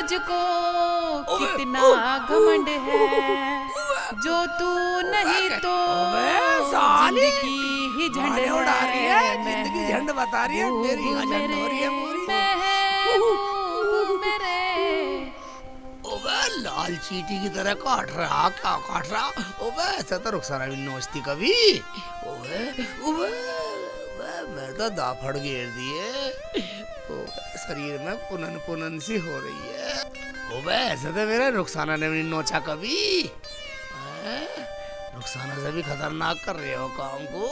तुझको कितना घमंड है, जो तू नहीं तो जिंदगी ही झंड है। जिंदगी झंड बता रही है, मेरी झंड हो रही है पूरी। ओबे लाल चींटी की तरह काट रहा, क्या काट रहा? ओबे ऐसा तो रुखसाना भी नोचती कभी। ओबे ओबे मैं तो दाफड़ घेर दिए। शरीर में पुनन पुनन सी हो रही है। ओबे ऐसे तो मेरा रुखसाना ने भी नोचा कभी। रुखसाना से भी खतरनाक कर रहे हो काम को।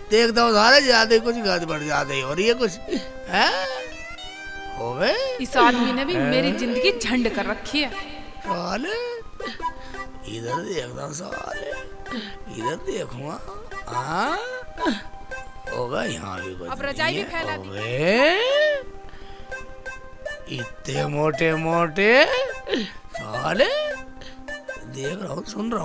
देखता हूँ सारे ज्यादा कुछ गद बढ़ जाते हो रही है कुछ है। ओबे इस आदमी ने भी मेरी जिंदगी झंड कर रखी है। साले इधर देखता हूँ, साले इधर देखूंगा। हाँ ओबे यहाँ भी कुछ अब रजाई भी फैला दी। इतने मोटे मोटे साले देख रहा हूँ, सुन रहा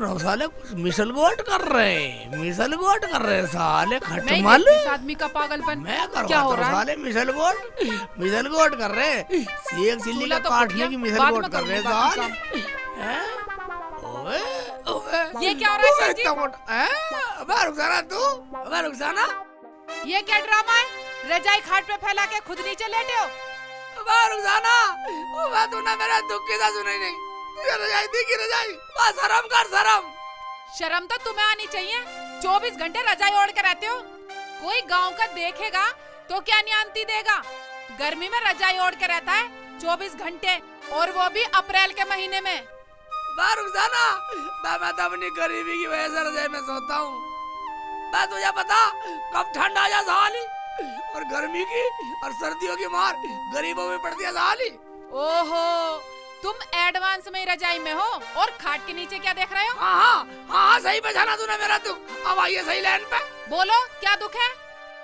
हूँ साले कुछ मिसल गोट कर रहे हैं साले खटमल। इस आदमी का पागलपन मैं क्या हो रहा है? साले मिसल गोट कर रहे हैं, सेक चिल्ली का काटने की मिसल गोट कर रहे हैं साले। ओए ओए ये क्या हो रहा है शेख जी? अबे रुखसाना तू, अबे रुखसाना ये क्या ड्रामा है? रजाई खाट पे फैला के खुद नीचे लेटे हो। अबे रुखसाना ओए तूने मेरा दुख किसा सुना नहीं। ये रजाई दी की रजाई, बस शर्म कर शर्म। शर्म तो तुम्हें आनी चाहिए, 24 घंटे रजाई ओढ़ के रहते हो। कोई गांव का देखेगा तो क्या न्यान्ती देगा? गर्मी में रजाई ओढ़ के रहता है 24 घंटे, और वो भी अप्रैल के महीने में। रुखसाना मैं तो अपनी गरीबी की वजह से रजाई में सोता हूँ। मैं तुझे पता कब ठंड आ जा साली, और गर्मी की और सर्दियों की मार गरीबों में पड़ती है साली। ओहो, तुम एडवांस में रजाई में हो और खाट के नीचे क्या देख रहे हो? हाँ सही पहचाना तूने मेरा दुख। अब आइए सही लाइन पे। बोलो क्या दुख है,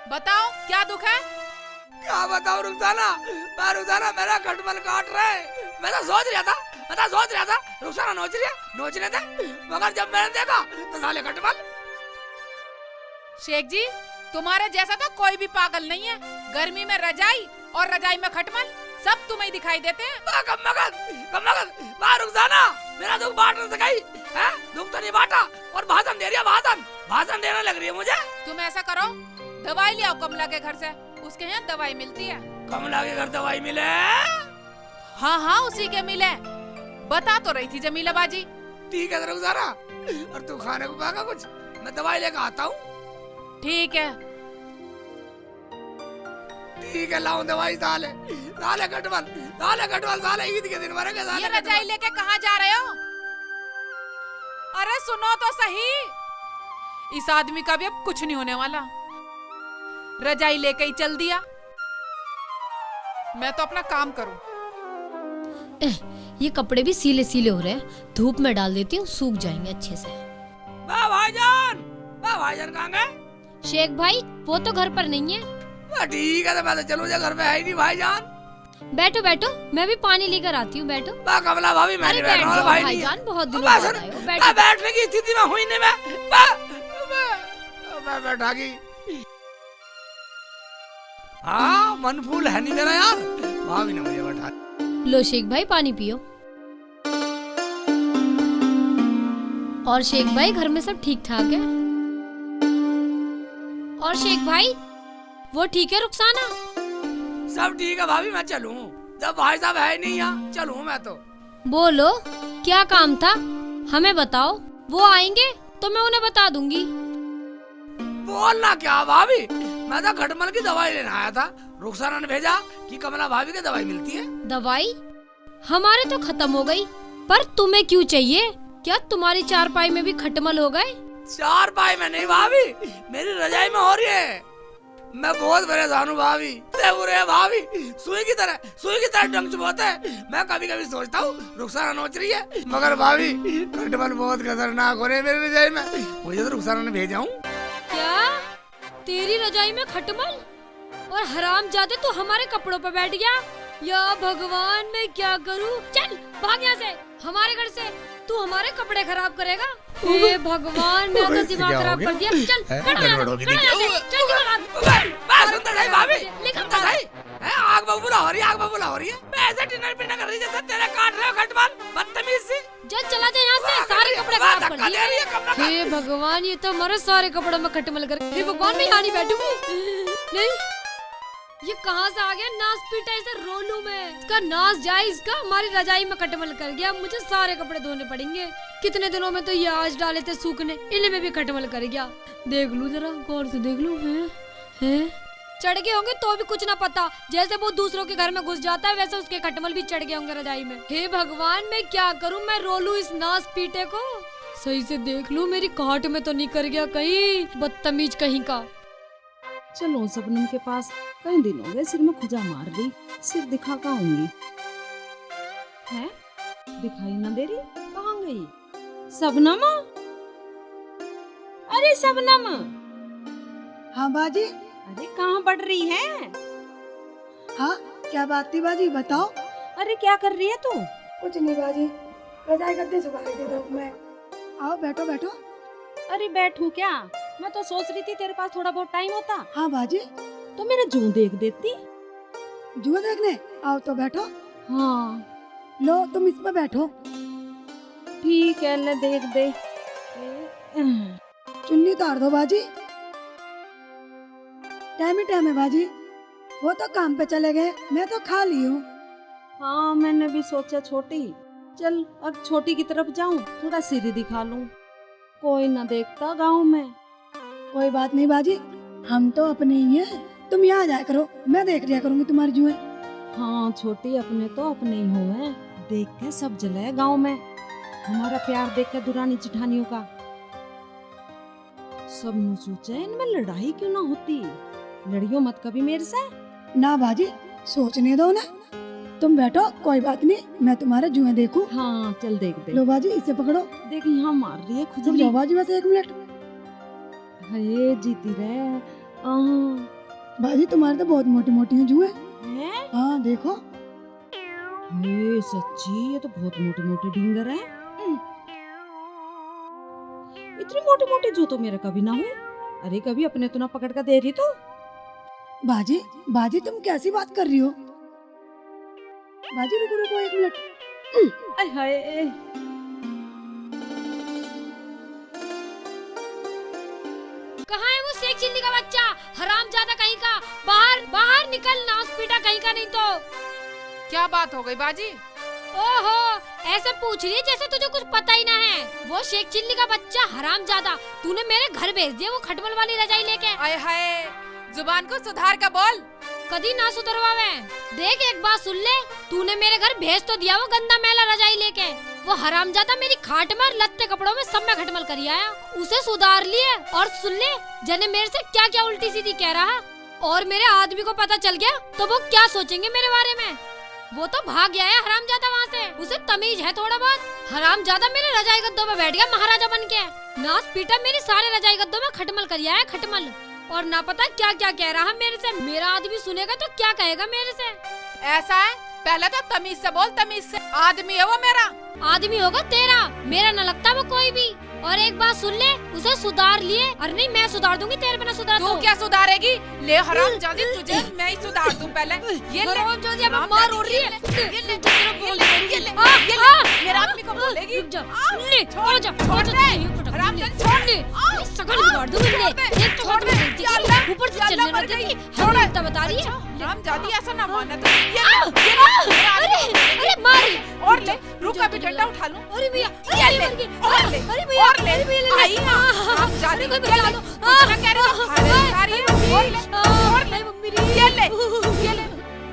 बताओ क्या दुख है? क्या बताऊं रुखसाना मेरा खटमल काट रहे। मैं तो सोच रहा था रुखसाना नोच रहे थे, मगर जब मैंने देखा तो साले खटमल। शेख जी तुम्हारे जैसा तो कोई भी पागल नहीं है। गर्मी में रजाई और रजाई में खटमल सब तुम्हें दिखाई देते हैं। कम मगन रुखसाना मेरा दुख बांट नहीं सकी है? दुख तो नहीं बांटा और भाषण दे रही है, भाषण देने लग रही है मुझे। तुम ऐसा करो, दवाई ले आओ कमला के घर से, उसके यहाँ दवाई मिलती है। कमला के घर दवाई मिले? हाँ उसी के मिले, बता तो रही थी जमीला बाजी। ठीक है रुखसाना, और तू खाने को खाएगा कुछ? मैं दवाई लेकर आता हूँ। ठीक है लाऊं दवाई। साले खटमल साले ईद के दिन मरेंगे साले। ये रजाई लेके कहाँ जा रहे हो? अरे सुनो तो सही, इस आदमी का भी अब कुछ नहीं होने वाला। रजाई लेके ही चल दिया। मैं तो अपना काम करूं। ये कपड़े भी सीले सीले हो रहे हैं, धूप में डाल देती हूँ, सूख जाएंगे अच्छे से। भाईजान कहाँ गए? शेख भाई वो तो घर पर नहीं है। ठीक है तो मैं तो चलूं, घर पे है ही नहीं भाईजान। बैठो मैं भी पानी लेकर आती हूँ। बैठो। कमला भाभी मैं नहीं बैठ रहा भाई। भाईजान बहुत दिनों बाद आए हो, बैठो। बैठने की स्थिति में हुई नहीं मैं बैठा गई। हाँ मन फूल है नहीं मेरा यार, भाभी ने मुझे बैठा। लो शेख भाई पानी पियो। और शेख भाई घर में सब ठीक ठाक है? और शेख भाई वो ठीक है रुखसाना? सब ठीक है भाभी, मैं चलूं? जब भाई साहब है नहीं यहाँ, चलूं मैं तो। बोलो क्या काम था, हमें बताओ, वो आएंगे तो मैं उन्हें बता दूंगी। बोलना क्या भाभी, मैं तो खटमल की दवाई लेने आया था। रुखसाना ने भेजा कि कमला भाभी की दवाई मिलती है। दवाई हमारे तो खत्म हो गई, पर तुम्हें क्यों चाहिए? क्या तुम्हारी चारपाई में भी खटमल हो गए? चारपाई में नहीं भाभी, मेरी रजाई में हो रही है। मैं बहुत परेशान हूँ भाभी। बुरे भाभी सुई की तरह डंक चुभोते हैं। मैं कभी कभी सोचता हूँ रुखसाना नोच रही है, मगर भाभी खटमल बहुत खतरनाक हो रहे हैं मेरी रजाई में। मुझे तो रुखसाना ने भेजा हूँ। क्या तेरी रजाई में खटमल? और हरामजादे तू हमारे कपड़ों पे बैठ गया। या भगवान, मैं क्या करूं? चल भाग यहाँ से, हमारे घर से। तू हमारे कपड़े खराब करेगा। हे भगवान, मेरा तो दिमाग खराब कर दिया। चल खड़ा यहाँ से, चल भाभी आग बबूला हो रही है। मैं ऐसे डिनर पिनर कर रही जैसे तेरे काट रहे हो खटमल, बदतमीज सी। चला जा यहाँ से, सारे कपड़े खराब कर दिए। हे भगवान, ये तो हमारे सारे कपड़ों में खटमल कर। हे भगवान, मैं यहाँ नहीं बैठूंगी। नहीं, ये कहाँ से आ गया नाच पीटा इसे रोलू में। इसका नाच जाए, इसका हमारी रजाई में खटमल कर गया। मुझे सारे कपड़े धोने पड़ेंगे। कितने दिनों में तो ये आज डाले थे सूखने, इनमें भी खटमल कर गया। देख लूं जरा गौर से, देख लूं। हैं चढ़ गए होंगे तो भी कुछ ना पता। जैसे वो दूसरों के घर में घुस जाता है, वैसे उसके खटमल भी चढ़ गए होंगे रजाई में। हे भगवान, मैं क्या करूं? मैं रोलू इस नाच पीटे को। सही से देख लूं मेरी काट में तो नहीं कर गया कहीं, बदतमीज कहीं का। चलो सबनम के पास, कई दिन हो गए सिर में खुजा मार रही। सिर दिखा का आऊंगी है, दिखाई ना दे रही। कहाँ गई सबनम? अरे सबनम। हाँ बाजी। अरे कहाँ बढ़ रही है? हाँ क्या बात थी बाजी, बताओ। अरे क्या कर रही है तू? कुछ नहीं बाजी, रजाई गद्दे सुखा रही थी धूप में। आओ बैठो बैठो। अरे बैठूं क्या? मैं तो सोच रही थी तेरे पास थोड़ा बहुत टाइम होता। हाँ बाजी। तो मेरा जूं देख देती। जुआ देखने? आओ तो बैठो। हाँ लो तुम इस पे बैठो। ठीक है, ले देख दे। चुन्नी उतार दो बाजी। टाइम ही टाइम है बाजी, वो तो काम पे चले गए, मैं तो खा ली हूँ। हाँ मैंने भी सोचा छोटी, चल अब छोटी की तरफ जाऊं, थोड़ा सिर दिखा लूं। कोई ना देखता गांव में। कोई बात नहीं बाजी, हम तो अपने ही हैं। तुम यहाँ जाया करो, मैं देख लिया करूंगी तुम्हारी जुए। हाँ छोटी, अपने तो अपने ही हुए। देख के सब जले गांव में, हमारा प्यार देख के दुरानी जिठानियों का। सब नु सोचे इनमें लड़ाई क्यों ना होती। लड़ियो मत कभी मेरे से। ना बाजी, सोचने दो ना। तुम बैठो, कोई बात नहीं, मैं तुम्हारे जुए देखूं। हाँ चल देख दे। लो बाजी, इसे पकड़ो। देख यहाँ मार रही है तुम खुजली। जाओ बाजी, बस 1 मिनट। हाय जीती रहे। बाजी तुम्हारे तो बहुत मोटी मोटी हैं जुए। हैं? हाँ देखो। ये सच्ची, ये तो बहुत मोटे मोटे डिंगर हैं। इतनी मोटी मोटी जो तो मेरे कभी ना हुई। अरे कभी अपने तो ना पकड़ कर दे रही तो। बाजी बाजी तुम कैसी बात कर रही हो? बाजी रुको रुको 1 मिनट। आय हाय। कहाँ है वो शेख चिल्ली का बच्चा? हरामजादा कहीं का। बाहर बाहर निकल, नाच पीटा कहीं का। नहीं तो क्या बात हो गई बाजी? ओहो, ऐसे पूछ रही है जैसे तुझे कुछ पता ही ना है। वो शेख चिल्ली का बच्चा हरामजादा, तूने मेरे घर भेज दिया वो खटमल वाली रजाई लेके। आय हाय, जुबान को सुधार का बोल। कदी ना सुधरवावे। देख एक बात सुन ले, तूने मेरे घर भेज तो दिया वो गंदा मैला रजाई लेके। वो हरामजादा मेरी खाट में और लत्ते कपड़ों में सब में खटमल करी आया। उसे सुधार लिए। और सुन ले, जने मेरे से क्या क्या उल्टी सीधी कह रहा, और मेरे आदमी को पता चल गया तो वो क्या सोचेंगे मेरे बारे में। वो तो भाग गया है हरामजादा वहाँ से। उसे तमीज है थोड़ा बहुत। हरामजादा मेरे रजाई गद्दों में बैठ गया महाराजा बन के। नाच पीटा मेरी सारे रजाई गद्दों में खटमल कर आया, खटमल। और ना पता क्या क्या कह रहा मेरे से। मेरा आदमी सुनेगा तो क्या कहेगा मेरे से। ऐसा है, पहले तो तमीज से बोल, तमीज से। आदमी है वो मेरा। आदमी होगा तेरा, मेरा न लगता वो कोई भी। और एक बात सुन ले, उसे सुधार लिए। अरे नहीं, मैं सुधार दूंगी, तेरे बिना सुधार। तू क्या सुधारेगी? ले हरामजादी, तुझे मैं ही सुधार दूं पहले। ये ले हरामजादी, अब मार उड़ रही है। ये ले मेरा आदमी को बोलेगी। रुक जा, ले छोड़ जा, छोड़ दे हरामजादी, छोड़ दे। सकल बिगाड़ दूंगी। ले छोड़ दे। ऊपर से चलने लग गई। छोड़। हम बता रही है हरामजादी, ऐसा ना मानना तो। अरे मार। और ले, रुक अभी डंडा उठा लूं। अरे भैया, ये ले, और ले, अरे भैया, और ले। अरे भैया, ले। आई ना, हरामजादी, कोई ये बचा ले। लो। कुछ ना कह रही हो, खा रही है। और ले, और ले, मम्मी ये ले,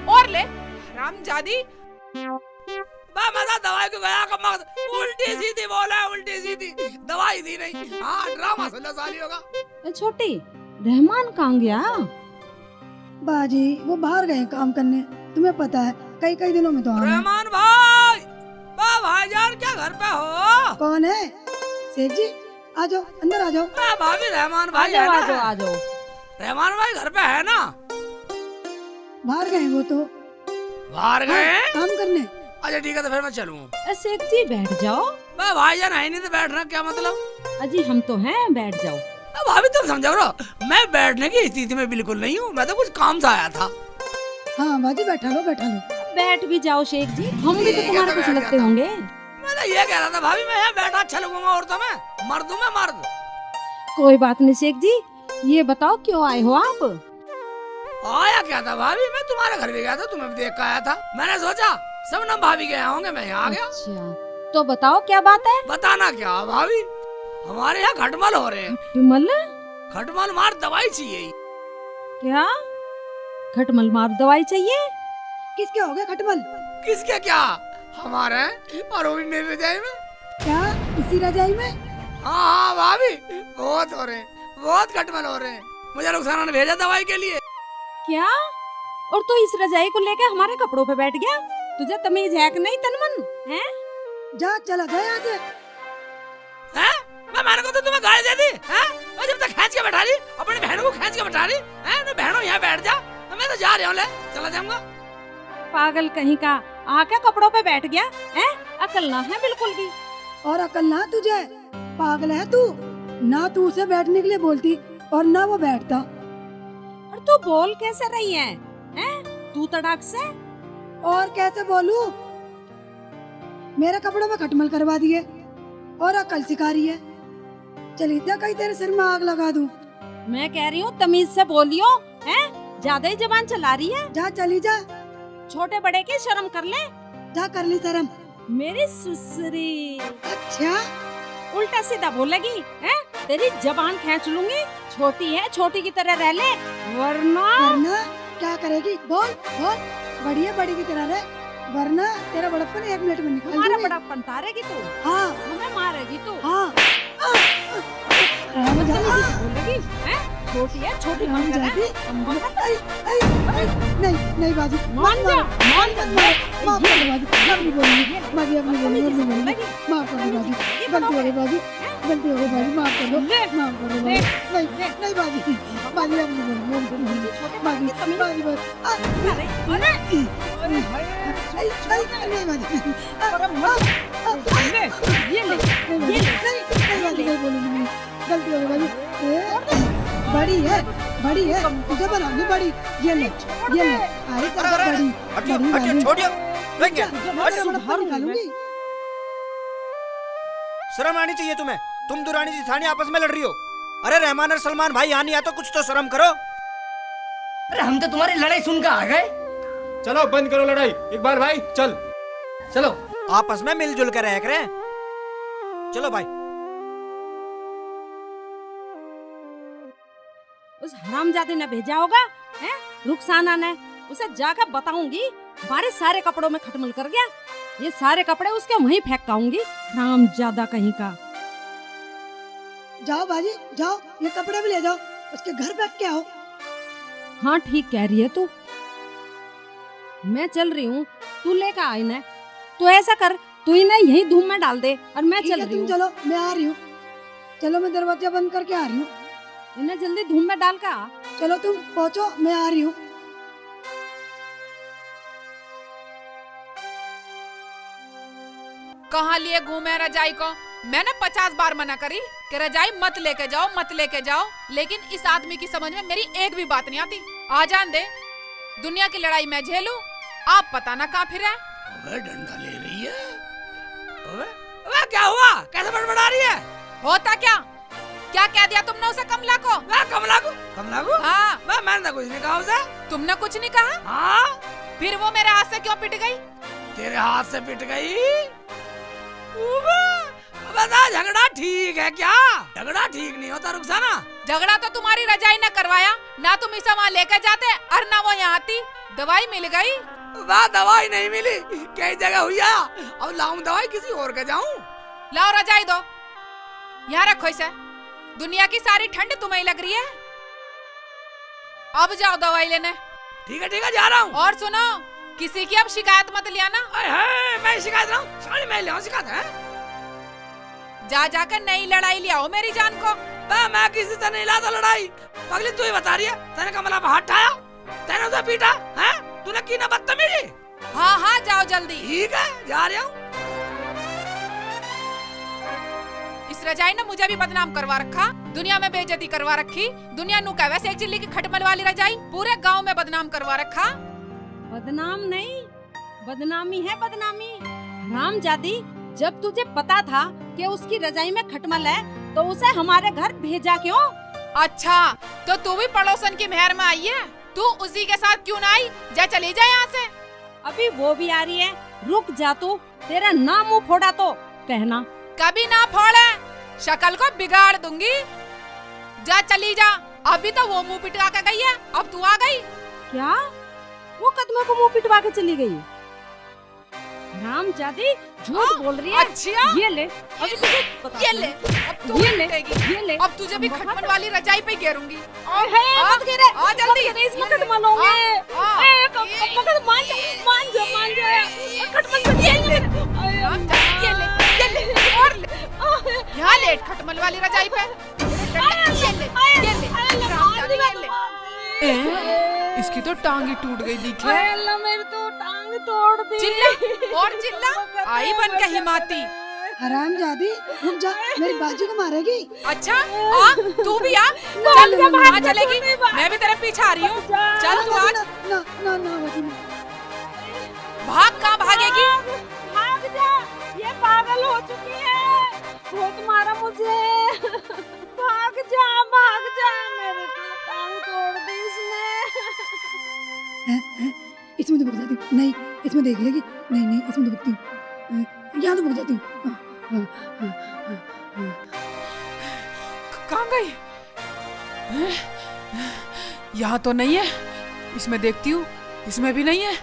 और ले, हरामजादी। मजा दवाई को गया कम उल्टी सीधी बोला, उल्टी सीधी दवाई दी नहीं। हाँ ड्रामा सुन लो साली होगा। छोटी, रहमान कहाँ गया? बाजी वो बाहर गए काम करने, तुम्हें पता है कई कई दिनों में तो आना। रहमान भाई, भाईजान क्या घर पे हो? कौन है? सेठ जी आ जाओ, अंदर आ जाओ। भाभी रहमान भाई है ना? रहमान भाई घर पे है ना? बाहर गए वो तो। बाहर गए? काम करने। अच्छा ठीक है, तो फिर मैं चलूँ। सेठ जी बैठ जाओ। भाईजान है नहीं तो बैठना क्या मतलब? अजी हम तो हैं, बैठ जाओ। भाभी तुम समझो रो, मैं बैठने की स्थिति में बिल्कुल नहीं हूँ, मैं तो कुछ काम से आया था। हाँ बाजी बैठा लो बैठा लो। बैठ भी जाओ शेख जी, हम भी तो तुम्हारे कुछ लगते होंगे। मैं तो ये कह रहा था भाभी, मैं यहाँ बैठा अच्छा लगूंगा औरतों में, मर्द हूँ मैं मर्द। कोई बात नहीं शेख जी, ये बताओ क्यों आए हो आप? आया क्या था भाभी, मैं तुम्हारे घर भी गया था, तुम्हें भी देख कर आया था। मैंने सोचा सब ना भाभी गए होंगे, मैं यहाँ आ गया। अच्छा तो बताओ क्या बात है? बताना क्या भाभी, हमारे यहाँ खटमल हो रहे हैं। खटमल? खटमल मार दवाई चाहिए। क्या खटमल मार दवाई चाहिए? किसके हो गए खटमल? किसके क्या, हमारे और वो भी मेरी रजाई में। क्या इसी रजाई में? हाँ भाभी, बहुत हो रहे हैं, बहुत खटमल हो रहे हैं। मुझे रुखसाना ने भेजा दवाई के लिए। क्या? और तू इस रजाई को लेकर हमारे कपड़ों पे बैठ गया? तुझे तमीज है कि नहीं तनमन? हैं? जा चला जा यहाँ से। हैं? मैं मैंने को तो तुम्हें गाली दे दी, हैं? मैं जब तक खींच के बैठा रही, अपनी बहन को खींच के बैठा रही, हैं? ना बहनों यहाँ बैठ जा, मैं तो जा रहा हूँ, ले चला जाऊंगा। पागल कहीं का, आके कपड़ों पे बैठ गया हैं? अकल ना है बिल्कुल भी। और अकल ना तुझे, पागल है तू। ना तू उसे बैठने के लिए बोलती और ना वो बैठता। और तू बोल कैसे रही है? हैं? तू तड़ाक से। और कैसे बोलूं? मेरे कपड़ों में खटमल करवा दिए और अकल सिखा रही है। चली जा, कहीं तेरे सिर में आग लगा दूं। मैं कह रही हूँ तमीज से बोलियो, हैं? ज्यादा ही जबान चला रही है। जा चली जा, छोटे बड़े की शर्म कर ले। जा कर ली शर्म। मेरी सुसरी अच्छा उल्टा सीधा बोलेगी, हैं? तेरी जबान खींच लूंगी। छोटी है, छोटी की तरह रह ले, वरना वरना क्या करेगी? बोल बोल, बड़ी है बड़ी की तरह रह, वरना तेरा बड़प्पन 1 मिनट में निकाल हमारा दूंगी। बड़प्पन तारेगी तू, हाँ हमें मारेगी तू। हाँ बोलेगी, हैं? छोटी है, छोटी मान बनकर जाती। है। नहीं नहीं बाजी, मान जा, मान जा। माफ कर दो बाजी, अब नहीं बोलूंगी बाजी, अब नहीं बोलूंगी, अब नहीं बोलूंगी। माफ कर दो बाजी, गलती हो गई बाजी, गलती हो गई बाजी, माफ कर दो, माफ कर दो बाजी। नहीं नहीं बाजी, बाजी अब नहीं बोलूंगी, अब नहीं बोलूंगी। बाजी बाजी बाजी नहीं बाजी, नहीं बोलूंगी, गलती हो गई बाजी। बड़ी है, बड़ी है, तुझे बनाऊंगी बड़ी। ये ले अरे बड़ी बड़ी छोड़िए, निकालूंगी। शर्म आनी चाहिए तुम्हें, तुम दुरानी जिठानी आपस में लड़ रही हो। अरे रहमान और सलमान भाई यहाँ नहीं आते, कुछ तो शर्म करो। अरे हम तो तुम्हारी लड़ाई सुनकर आ गए। चलो बंद करो लड़ाई, इकबाल भाई चल। चलो आपस में मिलजुल कर रह करें। चलो भाई। उस हरामजादे ने भेजा होगा, हैं? रुखसाना ने, उसे जाकर बताऊंगी हमारे सारे कपड़ों में खटमल कर गया। ये सारे कपड़े उसके वहीं फेंक आऊंगी, हरामजादा कहीं का। जाओ बाजी जाओ, ये कपड़े भी ले जाओ, उसके घर बैठ के आओ। हाँ ठीक कह रही है तू, मैं चल रही हूँ, तू लेकर आई ना। तो ऐसा कर, तू इन्हें यही धूम में डाल दे और मैं ठीक चल है, रही तुम हूँ। चलो, मैं आ रही हूँ। चलो मैं दरवाजा बंद करके आ रही हूँ। इन्हें जल्दी धूम में डाल का। चलो तुम पहुँचो, मैं आ रही हूँ। कहाँ लिए घूमे रजाई को? मैंने 50 बार मना करी कि रजाई मत लेके जाओ, मत लेके जाओ, लेकिन इस आदमी की समझ में मेरी एक भी बात नहीं आती। आ जान दे, दुनिया की लड़ाई मैं झेलूं, आप पता ना कहाँ फिरे। अबे डंडा ले रही है। अबे क्या हुआ, कैसे बड़बड़ा रही है? होता क्या? क्या कह दिया तुमने उसे कमला को? कमला को? कमला को? हाँ। मैंने कुछ नहीं कहा उसे। तुमने कुछ नहीं कहा? हाँ। फिर वो मेरे हाथ से क्यों पिट गई? तेरे हाथ से पिट गई? बता, झगड़ा ठीक है क्या? झगड़ा ठीक नहीं होता रुखसाना। झगड़ा तो तुम्हारी रजाई ने करवाया ना, तुम इसे वहाँ लेके जाते और ना वो यहाँ आती। दवाई मिल गई? वाह, दवाई नहीं मिली, कई जगह हुई। अब लाऊं दवाई किसी और के जाऊं? लाओ रजाई दो, यहाँ रखो इसे। दुनिया की सारी ठंड तुम्हें लग रही है। अब जाओ दवाई लेने। ठीक है जा रहा हूँ। और सुनो, किसी की अब शिकायत मत ले आना। मैं शिकायत रहा हूँ, साड़ी मैं ले आऊँ शिकायत है। जा जाकर नई लड़ाई ले आओ मेरी जान को। मैं किसी से नहीं लाता लड़ाई। पगली तू ही बता रही है, तेने कमला पर हाथ उठाया, तेने उसे पीटा है, तूने की ना बदतमीजी। हाँ जाओ जल्दी। ठीक है जा रहा हूँ। इस रजाई ने मुझे भी बदनाम करवा रखा, दुनिया में बेइज्जती करवा रखी। दुनिया नु कह वैसे एक चिल्ली की खटमल वाली रजाई पूरे गांव में बदनाम करवा रखा। बदनाम नहीं, बदनामी है बदनामी। हरामजादी, जब तुझे पता था कि उसकी रजाई में खटमल है तो उसे हमारे घर भेजा क्यों? अच्छा, तो तू भी पड़ोसन की मेहर में आई है, तू उसी के साथ क्यों ना आई? जा चली जा यहाँ से। अभी वो भी आ रही है, रुक जा तू, तेरा नाम मुंह फोड़ा तो कहना। कभी ना फोड़े, शक्ल को बिगाड़ दूंगी। जा चली जा, अभी तो वो मुंह पिटवा के गई है, अब तू आ गई। क्या? वो कदमों को मुंह पिटवा के चली गई? हरामजादी, झूठ बोल रही है। अच्छा, ये ले, अभी तुझे बता ये दूं। ले, अब तू ये ले, पिटेगी। ये ले। अब तुझे भी खटमल वाली रजाई पे घेरूंगी। मत गिरे, आ जल्दी, मत गिरे, इसमें खटमल होंगे। मगर मान जा, खटमल तो ये ले, और ले, यहाँ लेट खटमल वाली रजाई पे। ये ले। इसकी तो टांग ही टूट गई दिखे। अल्लाह मेरी तो टांग तोड़ दी। चिल्ला और चिल्ला, आई बन के हिमाती। हरामजादी, रुक जा, मेरी बाजी को मारेगी। अच्छा, आ तू भी आ, चल कहाँ चलेगी? मैं भी तेरे पीछे आ रही हूँ। चल तू आज। ना ना ना बाजी ना। भाग, कहाँ भागेगी? भाग जा, ये पागल हो चुकी है, बहुत मारा मुझे। भाग जा, मेरे तो टांग तोड़ दी इसने। इसमें तो भग जाती हूँ। नहीं, इसमें देख लेगी। नहीं इसमें तो भगती हूँ, यहाँ तो भग जाती हूँ। कहाँ गई? यहाँ तो नहीं है, इसमें देखती हूँ, इसमें भी नहीं है।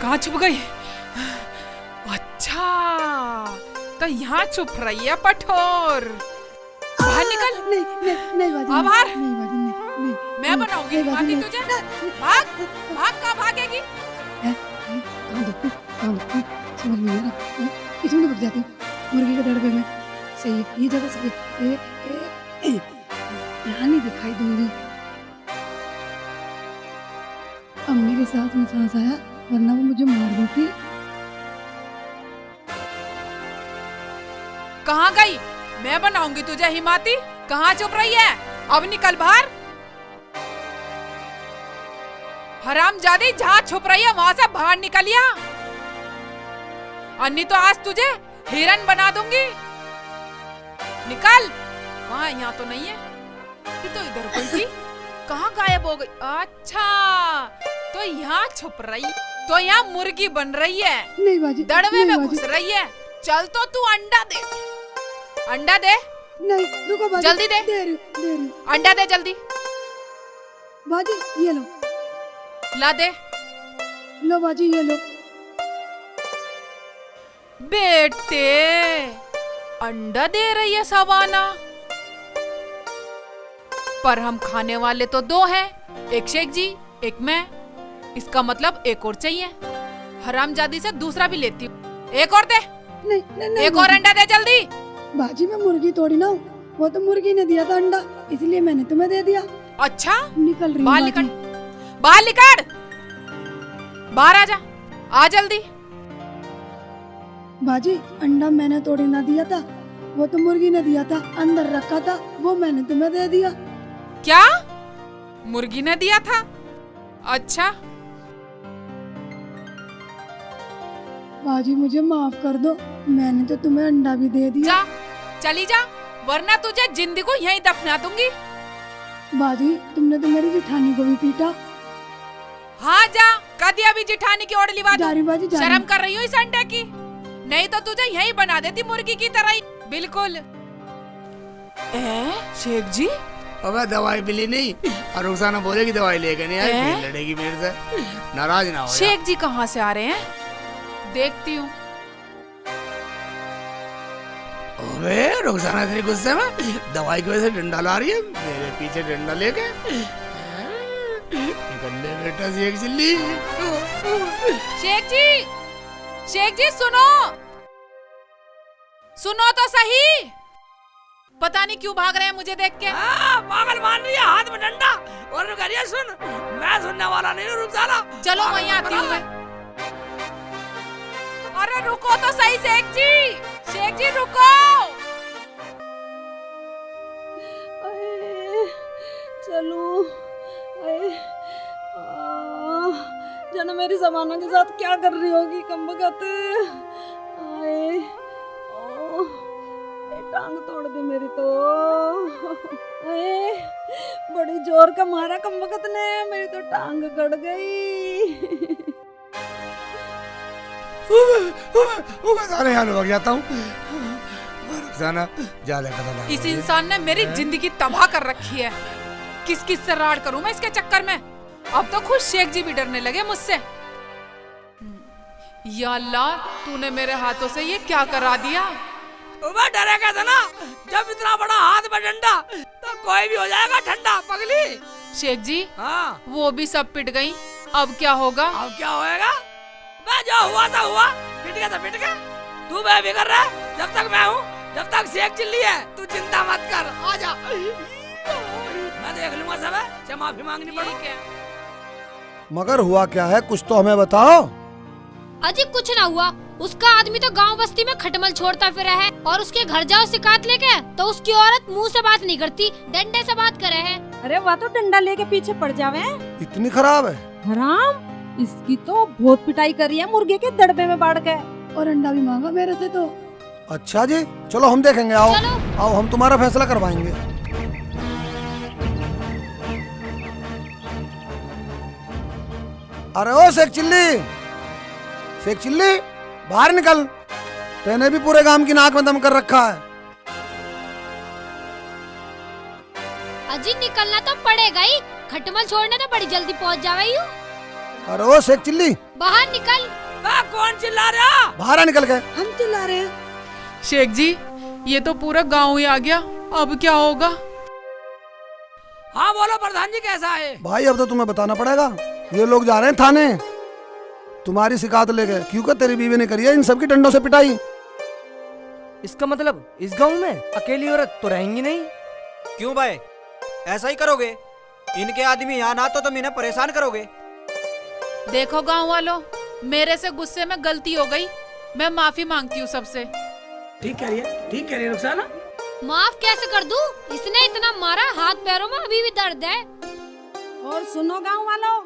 कहाँ छुप गई? अच्छा, तो यहाँ छुप रही है पठोर। बाहर निकल। नहीं बाजी, अब बाहर। नहीं बाजी, नहीं। मैं बनाऊंगी हिमाती तुझे। भाग, कहाँ भागेगी? कहाँ समझ में नहीं आ रहा। इसमें तो भग जाती हूँ, मुर्गी के दड़बे में। सही है, ये जगह सही है। यहाँ नहीं दिखाई दूंगी। अब मेरे सांस में सांस आया, वरना वो मुझे मार देती। कहाँ गई? मैं बनाऊंगी तुझे हिमाती। कहाँ छुप रही है? अब निकल बाहर। हरामजादी, जहाँ छुप रही है वहाँ से बाहर निकलिया, अन्नी तो आज तुझे हिरन बना दूंगी। निकल। वहाँ, यहाँ तो नहीं है, ये तो इधर कोई थी, कहाँ गायब हो गई? अच्छा, तो यहाँ छुप रही, तो यहाँ मुर्गी बन रही है, नहीं बाजी, दड़वे में बाजी। घुस रही है। चल तो तू अंडा दे, अंडा दे। नहीं रुको बाजी, जल्दी दे। दे रही हूँ। अंडा दे जल्दी। बाजी ये लो, ला दे। लो बाजी ये लो। बेटे, अंडा दे रही है सवाना, पर हम खाने वाले तो दो हैं, एक शेख जी, एक मैं। इसका मतलब एक और चाहिए। हरामजादी से दूसरा भी लेती हूँ। एक और दे। नहीं एक और अंडा दे जल्दी। बाजी मैं मुर्गी तोड़ी ना हूँ, वो तो मुर्गी ने दिया था अंडा, इसलिए मैंने तुम्हें दे दिया। अच्छा, निकल रही बाहर हूँ निकल, बाजी। बाहर निकल, बाहर आ जा, आ जल्दी। बाजी अंडा मैंने तोड़ी ना दिया था, वो तो मुर्गी ने दिया था, अंदर रखा था, वो मैंने तुम्हें दे दिया। क्या? मुर्गी ने दिया था? अच्छा, बाजी मुझे माफ कर दो, मैंने तो तुम्हें अंडा भी दे दिया। जा, चली जा, वरना तुझे जिंदगी को यहीं दफना दूंगी। बाजी तुमने तो मेरी जेठानी को भी पीटा। हाँ जा, कदी अभी जेठानी की ओढ़ लिवा दूं। जा रही बाजी, जा रही। शर्म कर रही हूँ इस अंडे की, नहीं तो तुझे यहीं बना देती मुर्गी की तरह ही, बिल्कुल। शेख जी, अबे दवाई मिली नहीं, और रुखसाना बोलेगी दवाई लेके नहीं आई, फिर लड़ेगी मेरे से। नाराज ना हो जा। शेख जी कहाँ से आ रहे हैं? देखती हूँ। अबे रुखसाना इतनी गुस्से में दवाई की वजह से डंडा ला रही है, मेरे पीछे डंडा लेके। कर ले बेटा शेख चिल्ली। शेख जी सुनो, सुनो तो सही। पता नहीं क्यों भाग रहे हैं मुझे देख के। पागल मान रही है, हाथ में डंडा और करिए सुन, मैं सुनने वाला नहीं हूँ, रुक साला। चलो वहीं आती हूँ मैं। अरे रुको तो सही शेख जी रुको। चलो जाना मेरी जमाना के साथ क्या कर रही होगी कमबख्त। टांग तोड़ दी मेरी तो। बड़ी जोर का मारा कमबख्त ने, मेरी तो टांग गड़ गई। सारे यहाँ भाग जाता हूँ। इस इंसान ने मेरी जिंदगी तबाह कर रखी है। किस किस से राड़ करूं मैं इसके चक्कर में। अब तो खुद शेख जी भी डरने लगे मुझसे। या अल्लाह, तूने मेरे हाथों से ये क्या करा दिया। डरेगा था ना, जब इतना बड़ा हाथ में डंडा तो कोई भी हो जाएगा ठंडा पगली। शेख जी हाँ, वो भी सब पिट गई, अब क्या होगा। अब क्या होएगा, मैं जो हुआ था हुआ, पिट गया था पिट गया। तू मैं भी कर रहा है, जब तक मैं हूँ, जब तक शेख चिल्ली है, तू चिंता मत कर, आजा। मैं देख लूंगा सब, चाहे माफी मांगनी पड़े। मगर हुआ क्या है, कुछ तो हमें बताओ। अजी कुछ ना हुआ, उसका आदमी तो गांव बस्ती में खटमल छोड़ता फिरा है, और उसके घर जाओ शिकायत लेके तो उसकी औरत मुंह से बात नहीं करती, डंडे से बात करे है। अरे वह तो डंडा लेके पीछे पड़ जावे। इतनी खराब है। हराम, इसकी तो बहुत पिटाई करी है मुर्गे के दड़बे में बाढ़ के, और अंडा भी मांगा मेरे से तो। अच्छा जी, चलो हम देखेंगे। आओ चलो। आओ, हम तुम्हारा फैसला करवाएंगे। अरे ओ शेख चिल्ली, शेख चिल्ली बाहर निकल, तेने भी पूरे गांव की नाक में दम कर रखा है। अजी निकलना तो पड़ेगा ही, खटमल छोड़ने तो बड़ी जल्दी पहुंच जावे यूं। अरे ओ शेख चिल्ली, बाहर निकल। कौन चिल्ला रहा, बाहर निकल गए। हम चिल्ला रहे हैं। शेख जी, ये तो पूरा गांव ही आ गया, अब क्या होगा। हाँ बोलो प्रधान जी, कैसा है। भाई अब तो तुम्हें बताना पड़ेगा, ये लोग जा रहे हैं थाने तुम्हारी शिकायत लेके, क्योंकि तेरी बीवी ने करी है इन सबकी डंडों से पिटाई। इसका मतलब इस गांव में अकेली औरत तो रहेंगी नहीं। क्यों भाई, ऐसा ही करोगे। इनके आदमी यहाँ ना तो तुम इन्हें परेशान करोगे। देखो गांव वालों, मेरे से गुस्से में गलती हो गई, मैं माफी मांगती हूँ सबसे। ठीक कह रही है रुखसाना। माफ कैसे कर दूं, इसने इतना मारा, हाथ पैरों में अभी भी दर्द है। और सुनो गांव वालों,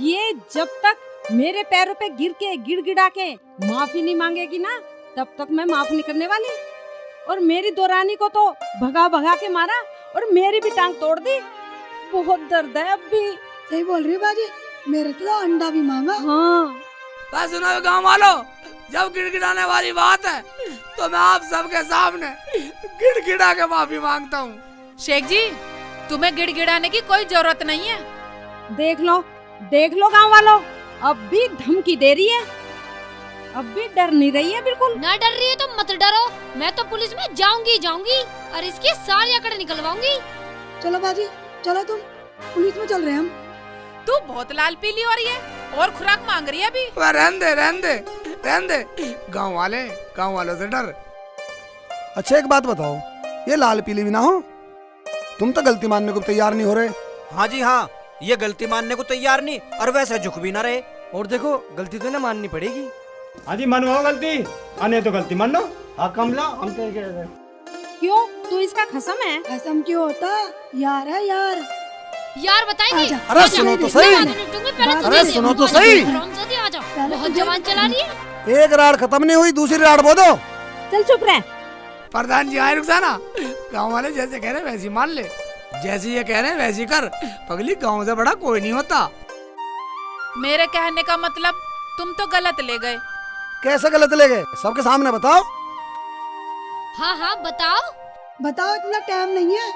ये जब तक मेरे पैरों पे गिर के गिड़गिड़ा के माफी नहीं मांगेगी ना, तब तक मैं माफ नहीं करने वाली। और मेरी दोरानी को तो भगा भगा के मारा और मेरी भी टांग तोड़ दी, बहुत दर्द है अब भी। सही बोल रही है बाजी, मेरे तो अंडा भी मांगा। हाँ बस सुनो गांव वालों, जब गिड़गिड़ाने वाली बात है तो मैं आप सबके सामने गिड़गिड़ा के माफी मांगता हूँ। शेख जी, तुम्हें गिड़गिड़ाने की कोई जरूरत नहीं है। देख लो गांव वालों, अब भी धमकी दे रही है, अब भी डर नहीं रही है बिल्कुल। ना डर रही है तो मत डरो, मैं तो पुलिस में जाऊंगी और इसकी सारी अकड़ निकलवाऊंगी। चलो बाजी, चलो तुम, पुलिस में चल रहे हैं हम। तू बहुत लाल पीली हो रही है और खुराक मांग रही है अभी। रहने दे, गाँव वालों से डर। अच्छा एक बात बताओ, ये लाल पीली भी ना हो, तुम तो गलती मानने को तैयार नहीं हो रहे। हाँ जी हाँ, ये गलती मानने को तैयार नहीं और वैसे झुक भी ना रहे। और देखो, गलती तो ना माननी पड़ेगी। हाँ जी, मनवाओ गलती, आने तो गलती मान लो। हाँ कमला, हम तो क्यों, तू इसका खसम है। खसम क्यों होता, यार है यार। यार बताएगी। आजा। अरे सुनो तो सही, अरे सुनो तो सही। बहुत जवान चला रही है। एक राड खत्म नहीं हुई, दूसरी राड बो दो। चल चुप रह। प्रधान जी आए रुखसाना, गाँव वाले जैसे कह रहे वैसी मान ले, जैसे ये कह रहे हैं वैसी कर। पगली, गाँव से बड़ा कोई नहीं होता। मेरे कहने का मतलब तुम तो गलत ले गए। कैसे गलत ले गए, सबके सामने बताओ। हाँ बताओ। बताओ, इतना टाइम नहीं है।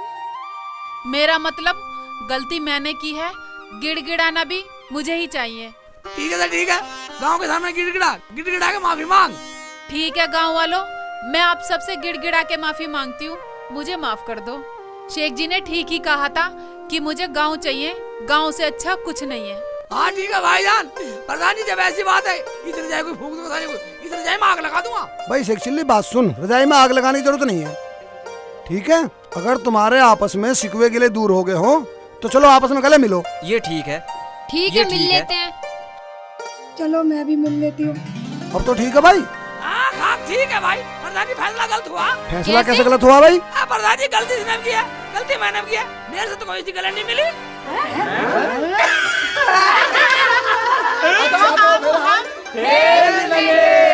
मेरा मतलब गलती मैंने की है, गिड़गिड़ाना भी मुझे ही चाहिए। ठीक है, गाँव के सामने गिड़गिड़ा के माफी मांग। ठीक है गांव वालों, मैं आप सबसे गिड़गिड़ा के माफी मांगती हूँ, मुझे माफ कर दो। शेख जी ने ठीक ही कहा था कि मुझे गांव चाहिए, गांव से अच्छा कुछ नहीं है। हाँ ठीक है भाईजान, प्रधान जी जब ऐसी बात है इधर जाए कोई फूक दो, इधर जाए मैं आग लगा दूंगा। भाई सेक्चुअली बात सुन, रजाई में आग लगाने की जरूरत नहीं है, ठीक है? अगर तुम्हारे आपस में शिकवे गिले दूर हो गए हो तो चलो आपस में गले मिलो। ये ठीक है। ठीक ये है, मिल ठीक है। लेते हैं। चलो मैं भी मिल लेती हूँ। अब तो ठीक है भाई। हाँ ठीक है भाई, प्रधान जी फैसला गलत हुआ। फैसला कैसे गलत हुआ भाई? प्रधान जी गलती इसने किया, गलती मैंने किया, मेरे से तो कोई सी गलती नहीं मिली। खेल लगे